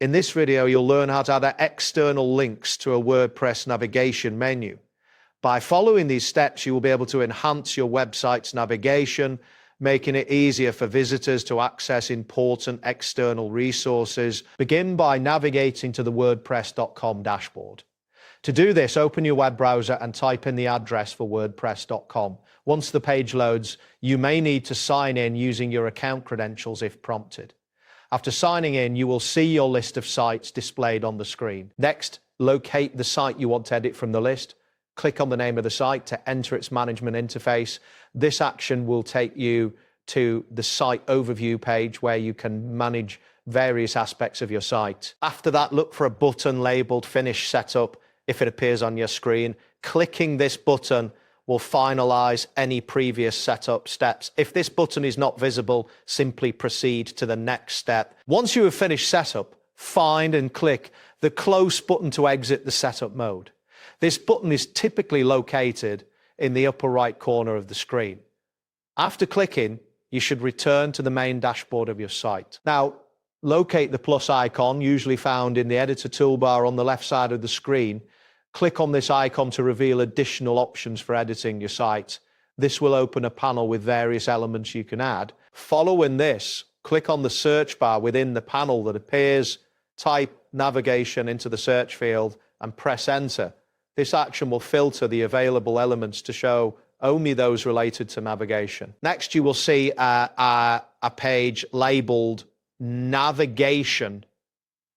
In this video, you'll learn how to add external links to a WordPress navigation menu. By following these steps, you will be able to enhance your website's navigation, making it easier for visitors to access important external resources. Begin by navigating to the WordPress.com dashboard. To do this, open your web browser and type in the address for WordPress.com. Once the page loads, you may need to sign in using your account credentials if prompted. After signing in, you will see your list of sites displayed on the screen. Next, locate the site you want to edit from the list. Click on the name of the site to enter its management interface. This action will take you to the site overview page where you can manage various aspects of your site. After that, look for a button labeled Finish Setup if it appears on your screen. Clicking this button will finalize any previous setup steps. If this button is not visible, simply proceed to the next step. Once you have finished setup, find and click the Close button to exit the setup mode. This button is typically located in the upper right corner of the screen. After clicking, you should return to the main dashboard of your site. Now, locate the plus icon, usually found in the editor toolbar on the left side of the screen. Click on this icon to reveal additional options for editing your site. This will open a panel with various elements you can add. Following this, click on the search bar within the panel that appears, type navigation into the search field and press enter. This action will filter the available elements to show only those related to navigation. Next, you will see a page labeled Navigation.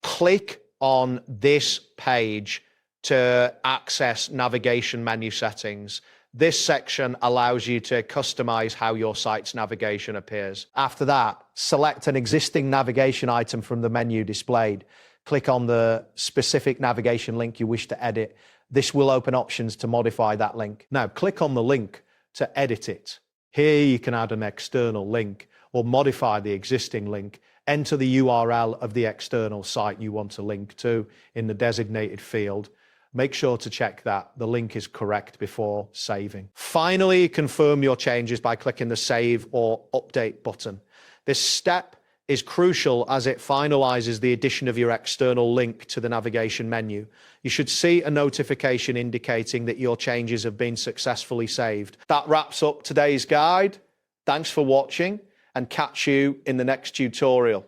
Click on this page to access navigation menu settings. This section allows you to customize how your site's navigation appears. After that, select an existing navigation item from the menu displayed. Click on the specific navigation link you wish to edit. This will open options to modify that link. Now, click on the link to edit it. Here you can add an external link or modify the existing link. Enter the URL of the external site you want to link to in the designated field. Make sure to check that the link is correct before saving. Finally, confirm your changes by clicking the Save or Update button. This step is crucial as it finalizes the addition of your external link to the navigation menu. You should see a notification indicating that your changes have been successfully saved. That wraps up today's guide. Thanks for watching and catch you in the next tutorial.